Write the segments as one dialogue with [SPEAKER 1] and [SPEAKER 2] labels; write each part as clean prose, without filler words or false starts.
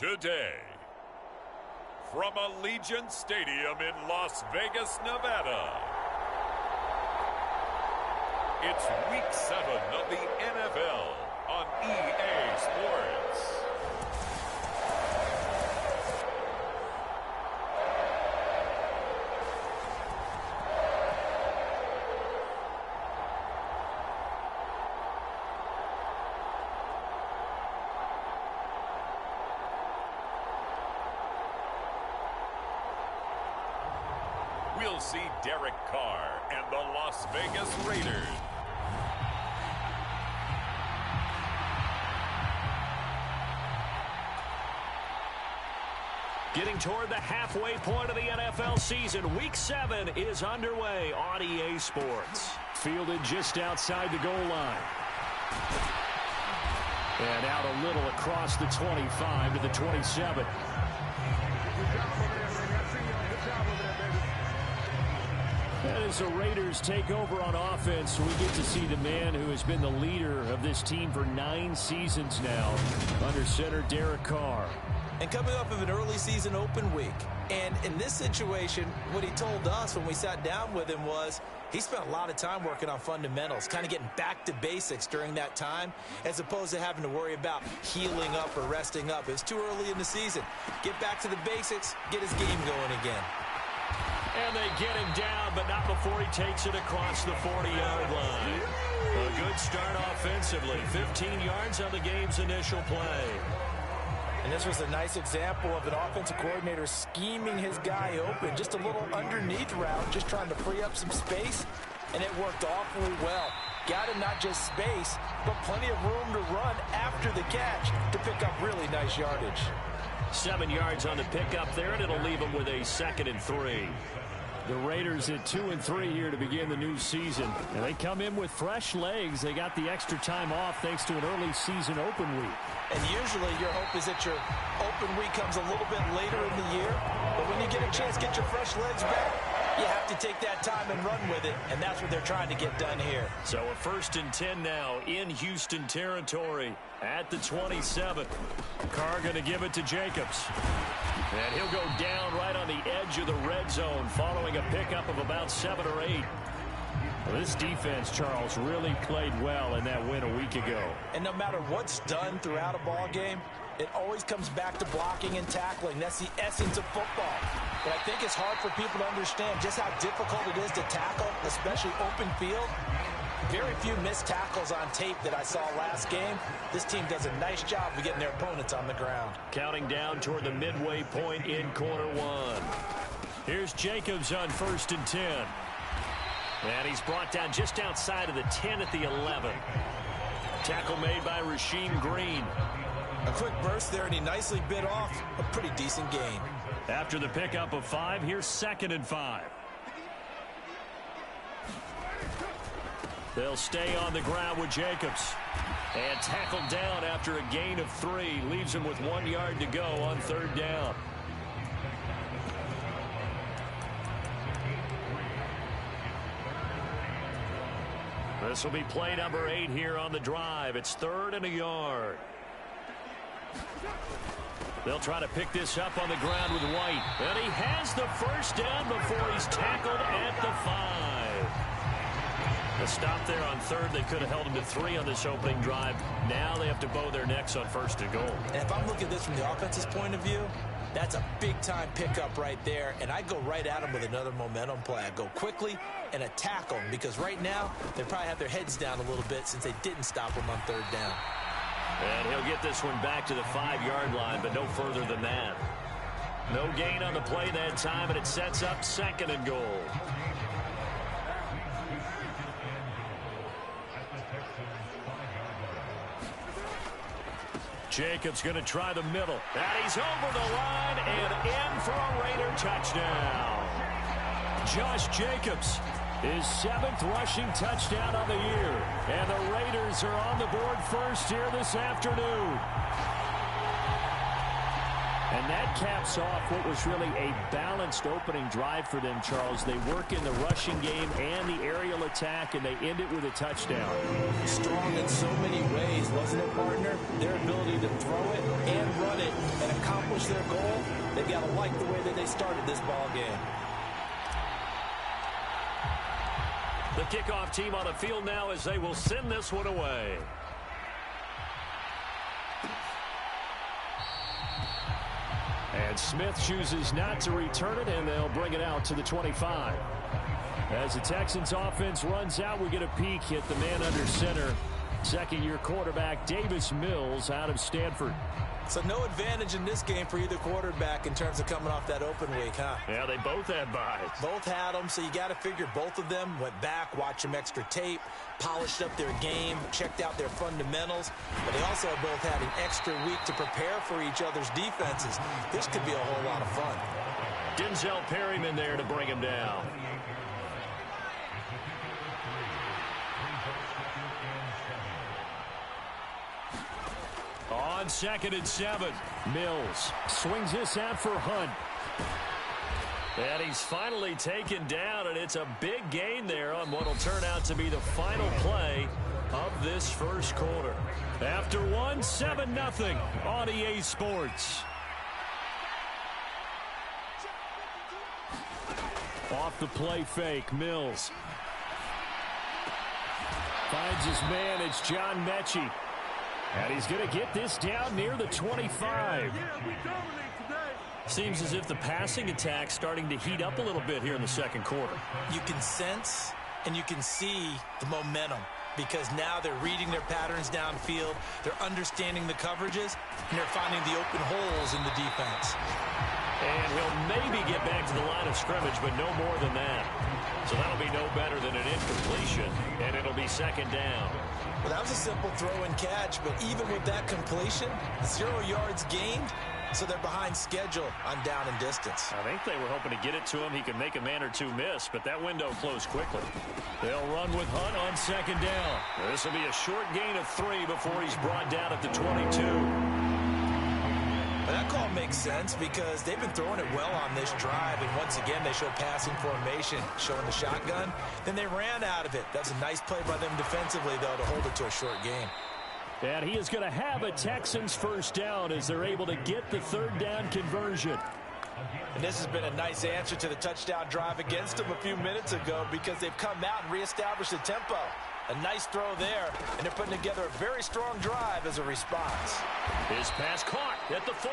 [SPEAKER 1] Today, from Allegiant Stadium in Las Vegas, Nevada, it's Week 7 of the NFL on EA Sports. We'll see Derek Carr and the Las Vegas Raiders.
[SPEAKER 2] Getting toward the halfway point of the NFL season, Week 7 is underway on EA Sports. Fielded just outside the goal line. And out a little across the 25 to the 27. And as the Raiders take over on offense, we get to see the man who has been the leader of this team for 9 seasons now, under center Derek Carr.
[SPEAKER 3] And coming up of an early season open week. And in this situation, what he told us when we sat down with him was he spent a lot of time working on fundamentals, kind of getting back to basics during that time, as opposed to having to worry about healing up or resting up. It's too early in the season. Get back to the basics, get his game going again.
[SPEAKER 2] And they get him down, but not before he takes it across the 40-yard line. A good start offensively. 15 yards on the game's initial play.
[SPEAKER 3] And this was a nice example of an offensive coordinator scheming his guy open. Just a little underneath route, just trying to free up some space. And it worked awfully well. Got him not just space, but plenty of room to run after the catch to pick up really nice yardage.
[SPEAKER 2] 7 yards on the pickup there, and it'll leave them with a 2nd and 3. The Raiders at 2-3 here to begin the new season. And they come in with fresh legs. They got the extra time off thanks to an early season open week.
[SPEAKER 3] And usually your hope is that your open week comes a little bit later in the year. But when you get a chance to get your fresh legs back, you have to take that time and run with it. And that's what they're trying to get done here. So
[SPEAKER 2] a 1st and 10 now in Houston territory at the 27. Carr going to give it to Jacobs. And he'll go down right on the edge of the red zone following a pickup of about 7 or 8. Well, this defense, Charles, really played well in that win a week ago.
[SPEAKER 3] And no matter what's done throughout a ball game, it always comes back to blocking and tackling. That's the essence of football. But I think it's hard for people to understand just how difficult it is to tackle, especially open field. Very few missed tackles on tape that I saw last game. This team does a nice job of getting their opponents on the ground.
[SPEAKER 2] Counting down toward the midway point in quarter 1. Here's Jacobs on 1st and 10. And he's brought down just outside of the 10 at the 11. Tackle made by Rasheem Green.
[SPEAKER 3] A quick burst there, and he nicely bit off a pretty decent gain.
[SPEAKER 2] After the pickup of 5, here's 2nd and 5. They'll stay on the ground with Jacobs. And tackled down after a gain of 3. Leaves him with 1 yard to go on 3rd down. This will be play number 8 here on the drive. It's 3rd and a yard. They'll try to pick this up on the ground with White. And he has the 1st down before he's tackled at the 5. A stop there on 3rd. They could have held him to 3 on this opening drive. Now they have to bow their necks on 1st and goal.
[SPEAKER 3] And if I'm looking at this from the offense's point of view, that's a big-time pickup right there. And I go right at him with another momentum play. I go quickly and attack them because right now they probably have their heads down a little bit since they didn't stop him on 3rd down.
[SPEAKER 2] And he'll get this one back to the 5-yard line, but no further than that. No gain on the play that time, and it sets up 2nd and goal. Jacobs going to try the middle. And he's over the line and in for a Raider touchdown. Josh Jacobs, his 7th rushing touchdown of the year. And the Raiders are on the board first here this afternoon. And that caps off what was really a balanced opening drive for them, Charles. They work in the rushing game and the aerial attack, and they end it with a touchdown.
[SPEAKER 3] Strong in so many ways, wasn't it, partner? Their ability to throw it and run it and accomplish their goal, they've got to like the way that they started this ball game.
[SPEAKER 2] The kickoff team on the field now as they will send this one away. And Smith chooses not to return it, and they'll bring it out to the 25. As the Texans offense runs out, we get a peek at the man under center. Second-year quarterback Davis Mills out of Stanford.
[SPEAKER 3] So no advantage in this game for either quarterback in terms of coming off that open week, huh?
[SPEAKER 2] Yeah, they both had buys.
[SPEAKER 3] Both had them, so you got to figure both of them went back, watched some extra tape, polished up their game, checked out their fundamentals, but they also both had an extra week to prepare for each other's defenses. This could be a whole lot of fun.
[SPEAKER 2] Denzel Perryman there to bring him down. On 2nd and 7, Mills swings this out for Hunt. And he's finally taken down, and it's a big gain there on what will turn out to be the final play of this first quarter. After 7-0 on EA Sports. Off the play fake, Mills finds his man. It's John Mechie. And he's going to get this down near the 25. Seems as if the passing attack's starting to heat up a little bit here in the second quarter.
[SPEAKER 3] You can sense and you can see the momentum because now they're reading their patterns downfield, they're understanding the coverages, and they're finding the open holes in the defense.
[SPEAKER 2] And he'll maybe get back to the line of scrimmage, but no more than that. So that'll be no better than an incompletion, and it'll be second down.
[SPEAKER 3] Well, that was a simple throw and catch, but even with that completion, 0 yards gained, so they're behind schedule on down and distance.
[SPEAKER 2] I think they were hoping to get it to him. He could make a man or two miss, but that window closed quickly. They'll run with Hunt on second down. This will be a short gain of 3 before he's brought down at the 22.
[SPEAKER 3] That call makes sense because they've been throwing it well on this drive, and once again they show passing formation, showing the shotgun. Then they ran out of it. That's a nice play by them defensively, though, to hold it to a short gain.
[SPEAKER 2] And he is going to have a Texans first down as they're able to get the third down conversion.
[SPEAKER 3] And this has been a nice answer to the touchdown drive against them a few minutes ago because they've come out and reestablished the tempo. A nice throw there, and they're putting together a very strong drive as a response.
[SPEAKER 2] His pass caught at the 4.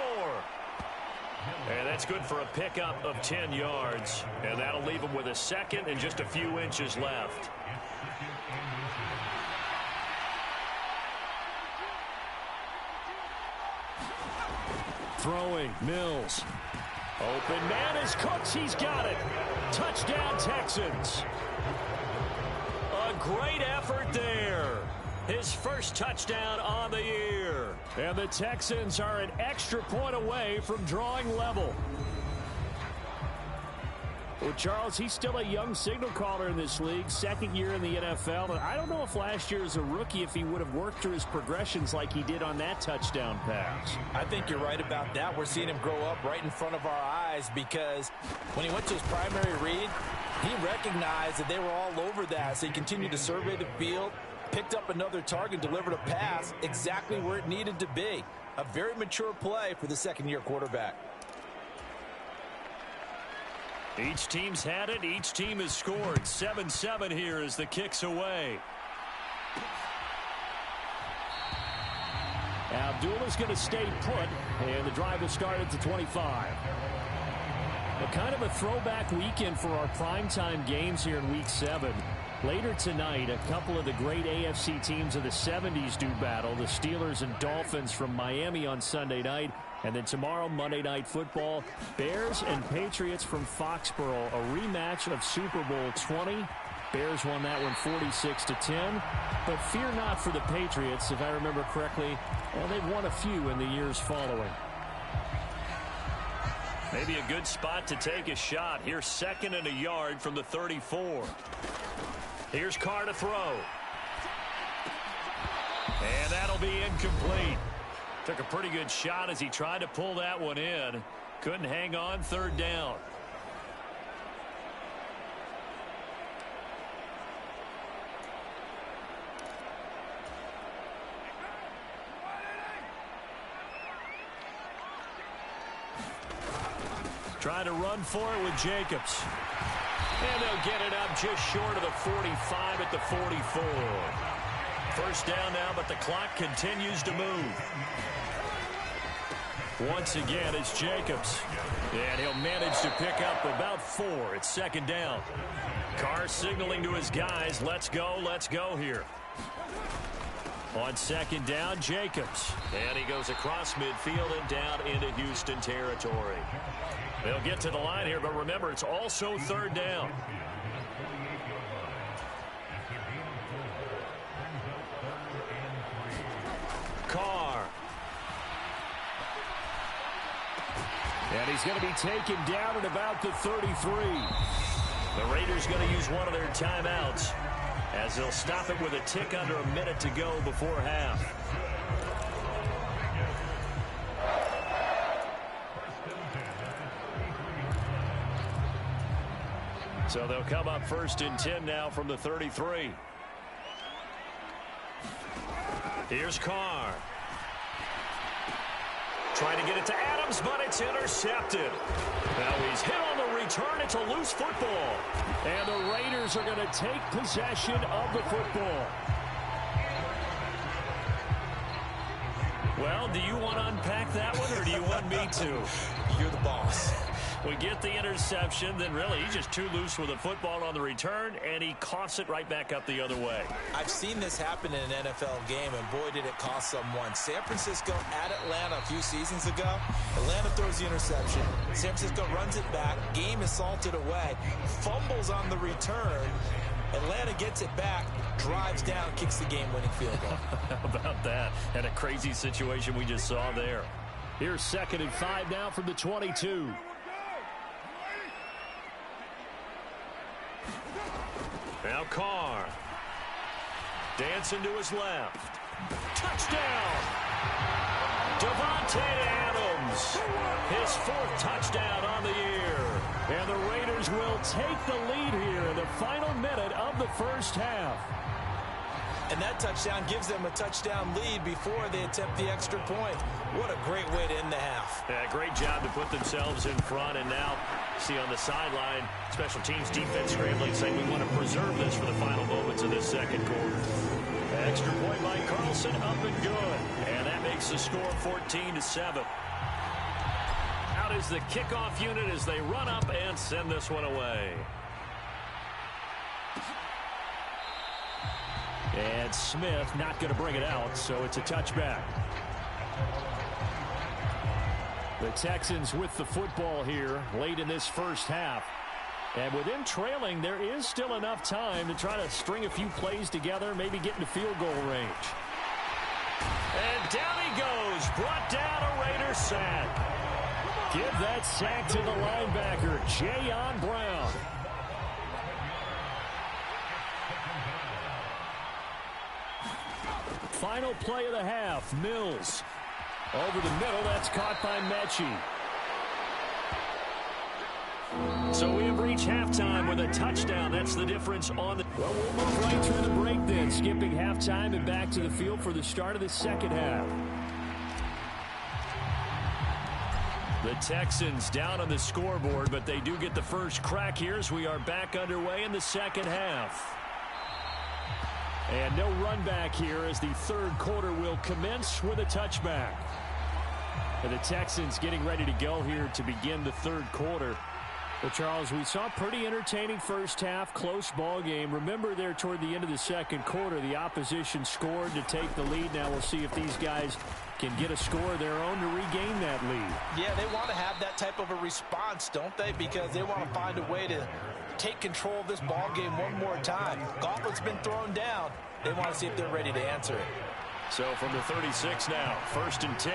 [SPEAKER 2] And that's good for a pickup of 10 yards. And that'll leave him with a second and just a few inches left. Throwing, Mills. Open man is Cooks. He's got it. Touchdown, Texans. A great effort there. His first touchdown on the year. And the Texans are an extra point away from drawing level. Well, Charles, he's still a young signal caller in this league, second year in the NFL. And I don't know if last year as a rookie, if he would have worked through his progressions like he did on that touchdown pass.
[SPEAKER 3] I think you're right about that. We're seeing him grow up right in front of our eyes because when he went to his primary read, he recognized that they were all over that. So he continued to survey the field, picked up another target, delivered a pass exactly where it needed to be. A very mature play for the second-year quarterback.
[SPEAKER 2] Each team's had it. Each team has scored. 7-7 here as the kick's away. Abdullah's going to stay put, and the drive will start at the 25. A kind of a throwback weekend for our primetime games here in Week 7. Later tonight, a couple of the great AFC teams of the 70s do battle. The Steelers and Dolphins from Miami on Sunday night. And then tomorrow, Monday Night Football, Bears and Patriots from Foxborough, a rematch of Super Bowl 20. Bears won that one 46-10. But fear not for the Patriots. If I remember correctly, well, they've won a few in the years following. Maybe a good spot to take a shot. Here's 2nd and a yard from the 34. Here's Carr to throw. And that'll be incomplete. Took a pretty good shot as he tried to pull that one in. Couldn't hang on, 3rd down. Trying to run for it with Jacobs. And they'll get it up just short of the 45 at the 44. First down now, but the clock continues to move. Once again, it's Jacobs. And he'll manage to pick up about 4. It's second down. Carr signaling to his guys, let's go here. On second down, Jacobs. And he goes across midfield and down into Houston territory. They'll get to the line here, but remember, it's also third down. Carr. And he's going to be taken down at about the 33. The Raiders going to use one of their timeouts as they'll stop it with a tick under a minute to go before half. So they'll come up first and 10 now from the 33. Here's Carr. Trying to get it to Adams, but it's intercepted. Now he's hit on the return. It's a loose football. And the Raiders are going to take possession of the football. Well, do you want to unpack that one, or do you want me to?
[SPEAKER 3] You're the boss.
[SPEAKER 2] We get the interception, then really he's just too loose with the football on the return, and he coughs it right back up the other way.
[SPEAKER 3] I've seen this happen in an NFL game, and boy, did it cost someone. San Francisco at Atlanta a few seasons ago. Atlanta throws the interception. San Francisco runs it back. Game is salted away. Fumbles on the return. Atlanta gets it back, drives down, kicks the game-winning field goal.
[SPEAKER 2] How about that? And a crazy situation we just saw there. Here's 2nd and 5 now from the 22. Now Carr. Dancing to his left. Touchdown! Davante Adams. His 4th touchdown on the year. And the Raiders will take the lead here in the final minute of the first half.
[SPEAKER 3] And that touchdown gives them a touchdown lead before they attempt the extra point. What a great way to end the half.
[SPEAKER 2] Yeah, great job to put themselves in front. And now, see on the sideline, special teams defense scrambling, saying we want to preserve this for the final moments of this second quarter. Extra point by Carlson, up and good. And that makes the score 14-7. Out is the kickoff unit as they run up and send this one away. And Smith not going to bring it out, so it's a touchback. The Texans with the football here late in this first half. And with them trailing, there is still enough time to try to string a few plays together, maybe get into field goal range. And down he goes, brought down a Raider sack. Give that sack to the linebacker, Jayon Brown. Final play of the half, Mills. Over the middle, that's caught by Mechie. So we have reached halftime with a touchdown. That's the difference on the... Well, we'll move right through the break then, skipping halftime and back to the field for the start of the second half. The Texans down on the scoreboard, but they do get the first crack here as we are back underway in the second half. And no run back here as the third quarter will commence with a touchback. And the Texans getting ready to go here to begin the third quarter. Well, Charles, we saw a pretty entertaining first half, close ball game. Remember there toward the end of the second quarter, the opposition scored to take the lead. Now we'll see if these guys can get a score of their own to regain that lead.
[SPEAKER 3] Yeah, they want to have that type of a response, don't they? Because they want to find a way to take control of this ball game one more time. Gauntlet's been thrown down. They want to see if they're ready to answer it.
[SPEAKER 2] So from the 36 now, 1st and 10.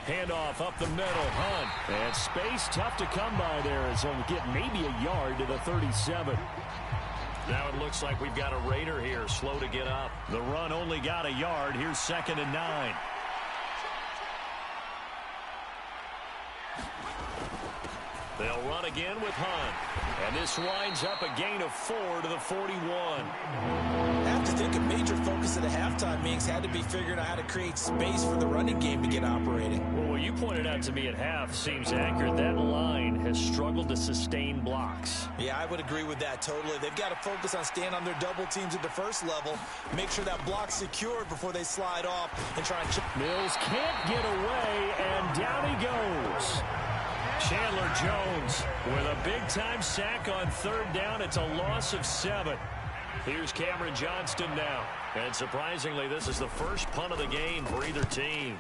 [SPEAKER 2] Handoff up the middle, Hunt. And space tough to come by there as he'll get maybe a yard to the 37. Now it looks like we've got a Raider here, slow to get up. The run only got a yard. Here's 2nd and 9. They'll run again with Hunt. And this winds up a gain of 4 to the 41.
[SPEAKER 3] Have to think a major focus of the halftime meetings had to be figuring out how to create space for the running game to get operating.
[SPEAKER 2] Well, what you pointed out to me at half seems accurate. That line has struggled to sustain blocks.
[SPEAKER 3] Yeah, I would agree with that totally. They've got to focus on staying on their double teams at the first level, make sure that block's secured before they slide off and try and chip.
[SPEAKER 2] Mills can't get away, and down he goes. Chandler Jones with a big-time sack on third down. It's a loss of 7. Here's Cameron Johnston now. And surprisingly, this is the first punt of the game for either team.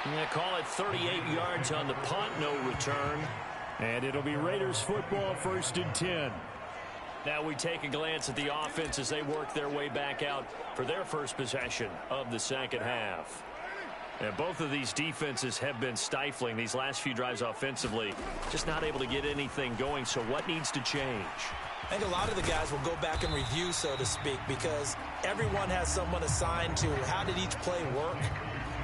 [SPEAKER 2] They call it 38 yards on the punt, no return. And it'll be Raiders football, 1st and 10. Now we take a glance at the offense as they work their way back out for their first possession of the second half. And both of these defenses have been stifling these last few drives offensively. Just not able to get anything going, so what needs to change?
[SPEAKER 3] I think a lot of the guys will go back and review, so to speak, because everyone has someone assigned to how did each play work.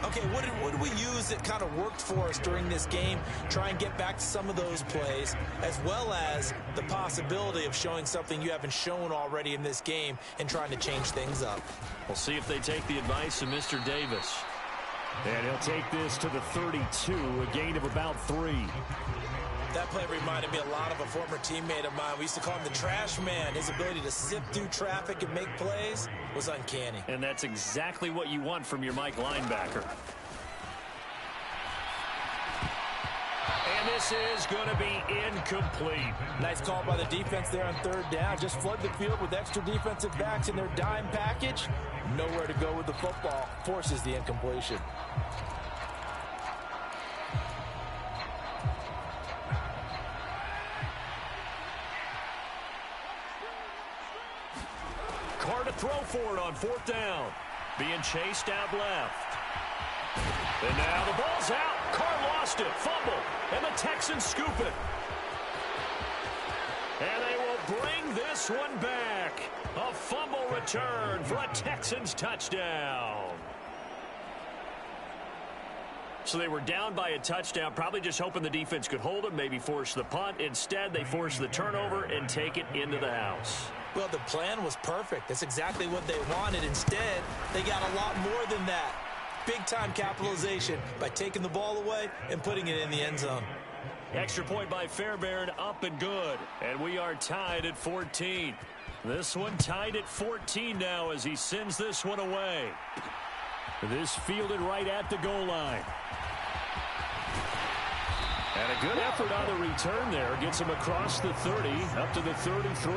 [SPEAKER 3] Okay, what did we use that kind of worked for us during this game? Try and get back to some of those plays, as well as the possibility of showing something you haven't shown already in this game and trying to change things up.
[SPEAKER 2] We'll see if they take the advice of Mr. Davis. And he'll take this to the 32, a gain of about 3.
[SPEAKER 3] That play reminded me a lot of a former teammate of mine. We used to call him the trash man. His ability to sift through traffic and make plays was uncanny.
[SPEAKER 2] And that's exactly what you want from your Mike linebacker. And this is going to be incomplete.
[SPEAKER 3] Nice call by the defense there on third down. Just flood the field with extra defensive backs in their dime package. Nowhere to go with the football. Forces the incompletion.
[SPEAKER 2] Carr to throw for it on 4th down. Being chased out left. And now the ball's out. Carr lost it. Fumble. And the Texans scoop it. And they will bring this one back. A fumble return for a Texans touchdown. So they were down by a touchdown, probably just hoping the defense could hold them, maybe force the punt. Instead, they force the turnover and take it into the house.
[SPEAKER 3] Well, the plan was perfect. That's exactly what they wanted. Instead, they got a lot more than that. Big-time capitalization by taking the ball away and putting it in the end zone.
[SPEAKER 2] Extra point by Fairbairn, up and good. And we are tied at 14. This one tied at 14 now as he sends this one away. This fielded right at the goal line. And a good effort on the return there. Gets him across the 30, up to the 33.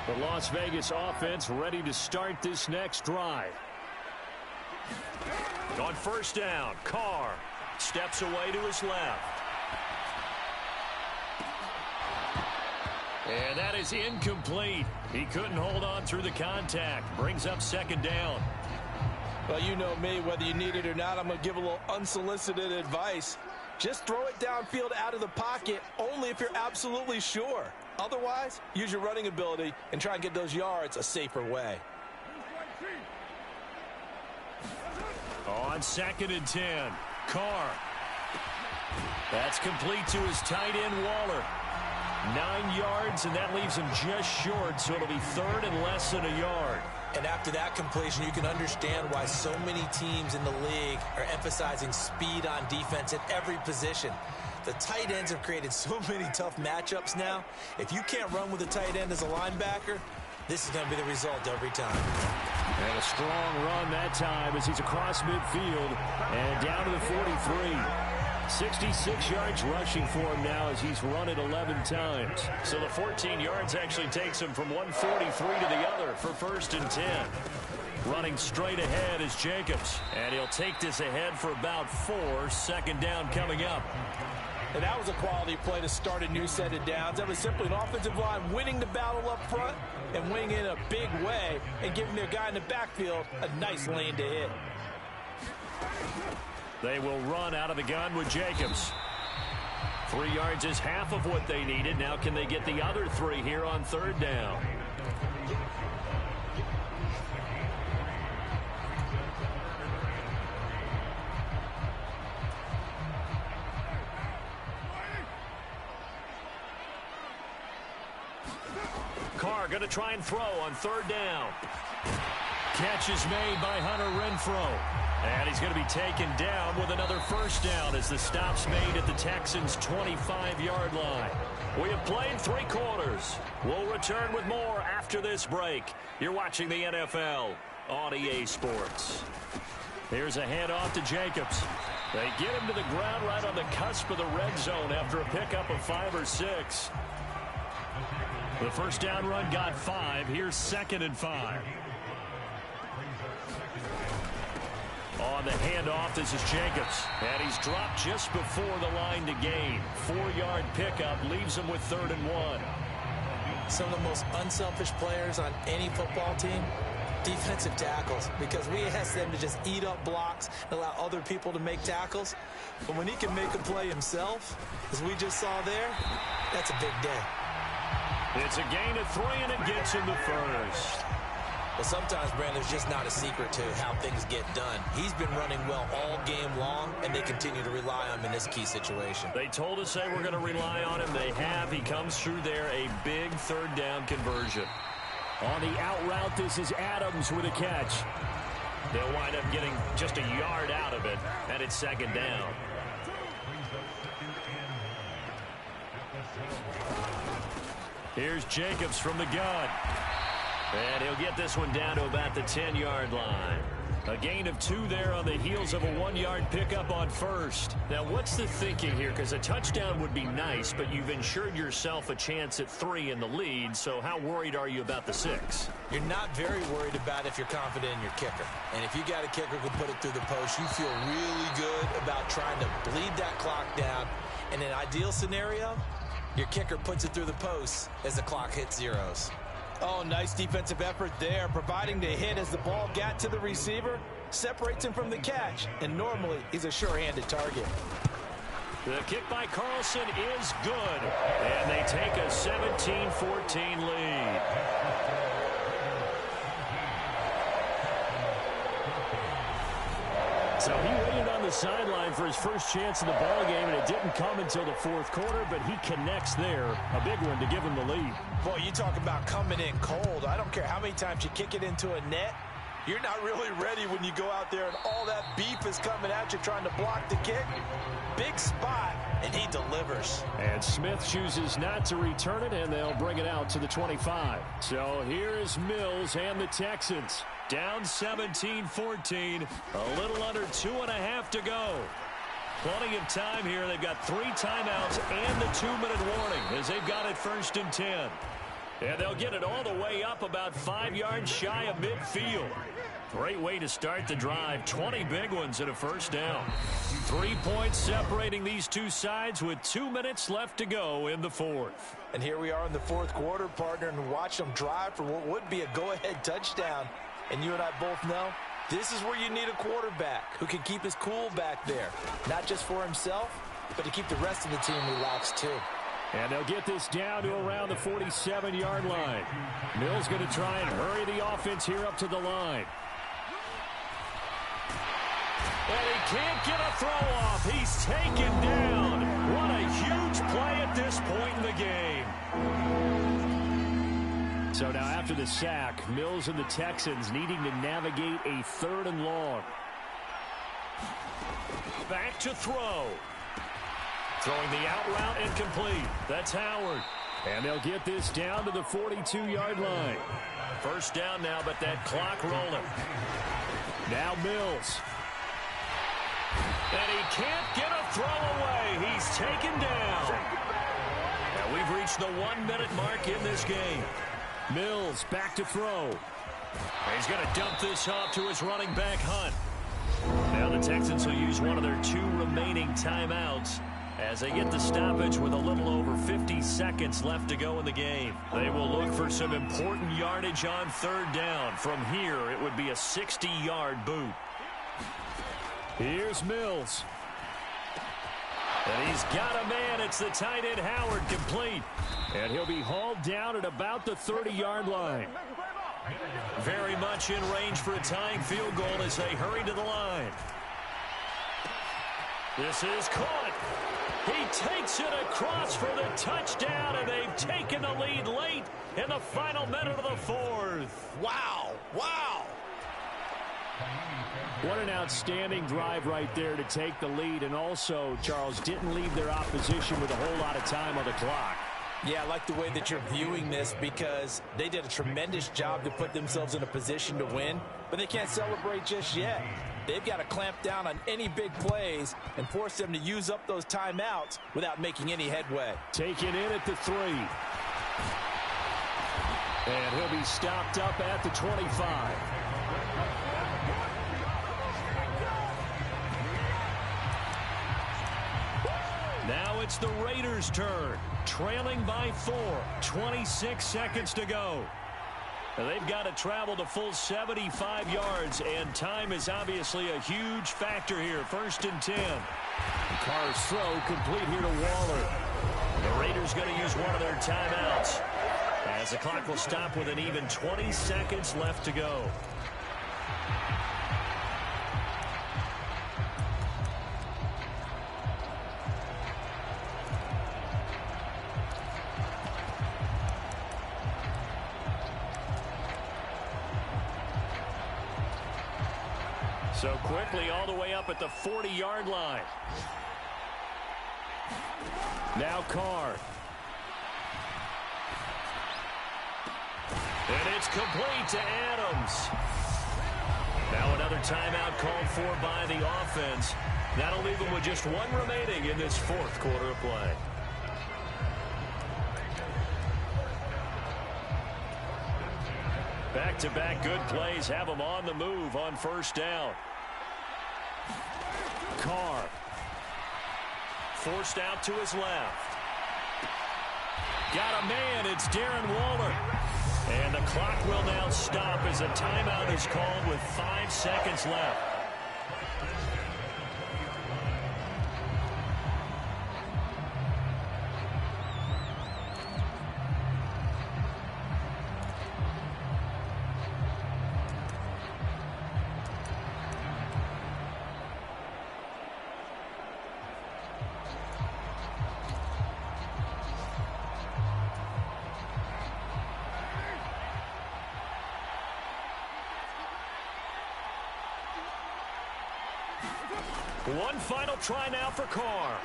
[SPEAKER 2] The Las Vegas offense ready to start this next drive. On 1st down, Carr steps away to his left. And that is incomplete. He couldn't hold on through the contact. Brings up 2nd down.
[SPEAKER 3] Well, you know me, whether you need it or not, I'm going to give a little unsolicited advice. Just throw it downfield out of the pocket only if you're absolutely sure. Otherwise, use your running ability and try and get those yards a safer way.
[SPEAKER 2] On 2nd and 10, Carr. That's complete to his tight end, Waller. 9 yards, and that leaves him just short, so it'll be 3rd and less than a yard.
[SPEAKER 3] And after that completion, you can understand why so many teams in the league are emphasizing speed on defense at every position. The tight ends have created so many tough matchups now. If you can't run with a tight end as a linebacker, this is going to be the result every time.
[SPEAKER 2] And a strong run that time as he's across midfield and down to the 43. 66 yards rushing for him now as he's run it 11 times. So the 14 yards actually takes him from 143 to the other for 1st and 10. Running straight ahead is Jacobs. And he'll take this ahead for about 4. 2nd down coming up.
[SPEAKER 3] And that was a quality play to start a new set of downs. That was simply an offensive line winning the battle up front and winning in a big way and giving their guy in the backfield a nice lane to hit.
[SPEAKER 2] They will run out of the gun with Jacobs. 3 yards is half of what they needed. Now can they get the other 3 here on 3rd down? Carr going to try and throw on third down. Catch is made by Hunter Renfrow. And he's going to be taken down with another first down as the stop's made at the Texans' 25-yard line. We have played 3 quarters. We'll return with more after this break. You're watching the NFL on EA Sports. Here's a handoff to Jacobs. They get him to the ground right on the cusp of the red zone after a pickup of 5 or 6. The first down run got 5. Here's 2nd and 5. On the handoff, this is Jacobs. And he's dropped just before the line to gain. 4-yard pickup leaves him with 3rd and 1.
[SPEAKER 3] Some of the most unselfish players on any football team, defensive tackles, because we ask them to just eat up blocks and allow other people to make tackles. But when he can make a play himself, as we just saw there, that's a big day.
[SPEAKER 2] It's a gain of 3, and it gets him the first.
[SPEAKER 3] Well, sometimes, Brand, there's just not a secret to how things get done. He's been running well all game long, and they continue to rely on him in this key situation.
[SPEAKER 2] They told us they were going to rely on him. They have. He comes through there, a big 3rd down conversion. On the out route, this is Adams with a catch. They'll wind up getting just a yard out of it, and it's 2nd down. Here's Jacobs from the gun. And he'll get this one down to about the 10-yard line. A gain of 2 there on the heels of a 1-yard pickup on first. Now, what's the thinking here? Because a touchdown would be nice, but you've ensured yourself a chance at 3 in the lead, so how worried are you about the 6?
[SPEAKER 3] You're not very worried about if you're confident in your kicker. And if you got a kicker who can put it through the post, you feel really good about trying to bleed that clock down. In an ideal scenario, your kicker puts it through the post as the clock hits zeros.
[SPEAKER 4] Oh, nice defensive effort there, providing the hit as the ball got to the receiver, separates him from the catch, and normally he's a sure-handed target.
[SPEAKER 2] The kick by Carlson is good, and they take a 17-14 lead. So he waited on the sideline for his first chance in the ball game, and it didn't come until the 4th quarter, but he connects there, a big one to give him the lead.
[SPEAKER 4] Boy, you talk about coming in cold. I don't care how many times you kick it into a net. You're not really ready when you go out there and all that beef is coming at you trying to block the kick. Big spot, and he delivers.
[SPEAKER 2] And Smith chooses not to return it, and they'll bring it out to the 25. So here's Mills and the Texans. Down 17-14, a little under 2.5 to go. Plenty of time here. They've got 3 timeouts and the 2-minute warning as they've got it 1st and 10. And they'll get it all the way up about 5 yards shy of midfield. Great way to start the drive. 20 big ones and a first down. 3 points separating these two sides with 2 minutes left to go in the 4th.
[SPEAKER 4] And here we are in the 4th quarter, partner, and watch them drive for what would be a go-ahead touchdown. And you and I both know this is where you need a quarterback who can keep his cool back there. Not just for himself, but to keep the rest of the team relaxed too.
[SPEAKER 2] And they'll get this down to around the 47-yard line. Mills going to try and hurry the offense here up to the line. And he can't get a throw off. He's taken down. What a huge play at this point in the game. So now after the sack, Mills and the Texans needing to navigate a 3rd and long. Back to throw. Throwing the out route incomplete. That's Howard. And they'll get this down to the 42-yard line. First down now, but that clock rolling. Now Mills. And he can't get a throw away. He's taken down. And we've reached the 1-minute mark in this game. Mills back to throw. He's going to dump this off to his running back, Hunt. Now the Texans will use one of their 2 remaining timeouts as they get the stoppage with a little over 50 seconds left to go in the game. They will look for some important yardage on 3rd down. From here, it would be a 60-yard boot. Here's Mills. And he's got a man. It's the tight end, Howard, complete. And he'll be hauled down at about the 30-yard line. Very much in range for a tying field goal as they hurry to the line. This is caught. He takes it across for the touchdown, and they've taken the lead late in the final minute of the fourth.
[SPEAKER 3] Wow. Wow.
[SPEAKER 2] What an outstanding drive right there to take the lead, and also, Charles, didn't leave their opposition with a whole lot of time on the clock.
[SPEAKER 3] Yeah, I like the way that you're viewing this because they did a tremendous job to put themselves in a position to win, but they can't celebrate just yet. They've got to clamp down on any big plays and force them to use up those timeouts without making any headway.
[SPEAKER 2] Taken in at the 3. And he'll be stopped up at the 25. Now it's the Raiders' turn, trailing by 4, 26 seconds to go. They've got to travel the full 75 yards, and time is obviously a huge factor here. 1st and 10. Carr's throw complete here to Waller. The Raiders going to use one of their timeouts, as the clock will stop with an even 20 seconds left to go. So quickly all the way up at the 40-yard line. Now Carr. And it's complete to Adams. Now another timeout called for by the offense. That'll leave them with just one remaining in this 4th quarter of play. Back-to-back good plays have them on the move on 1st down. Carr. Forced out to his left. Got a man. It's Darren Waller. And the clock will now stop as a timeout is called with 5 seconds left. One final try now for Carr.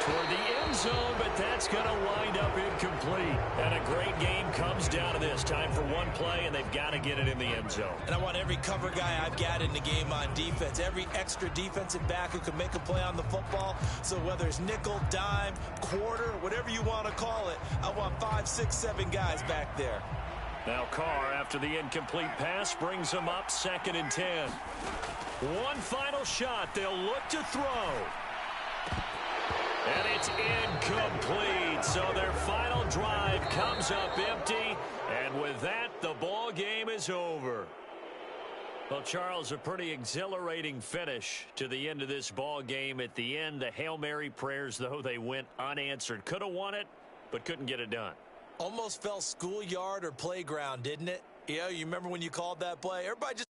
[SPEAKER 2] Toward the end zone, but that's going to wind up incomplete. And a great game comes down to this. Time for one play, and they've got to get it in the end zone.
[SPEAKER 3] And I want every cover guy I've got in the game on defense, every extra defensive back who can make a play on the football. So whether it's nickel, dime, quarter, whatever you want to call it, I want 5, 6, 7 guys back there.
[SPEAKER 2] Now Carr, after the incomplete pass, brings him up 2nd and 10. One final shot. They'll look to throw. And it's incomplete. So their final drive comes up empty. And with that, the ball game is over. Well, Charles, a pretty exhilarating finish to the end of this ball game. At the end, the Hail Mary prayers, though, they went unanswered. Could have won it, but couldn't get it done.
[SPEAKER 3] Almost felt schoolyard or playground, didn't it? You remember when you called that play? Everybody just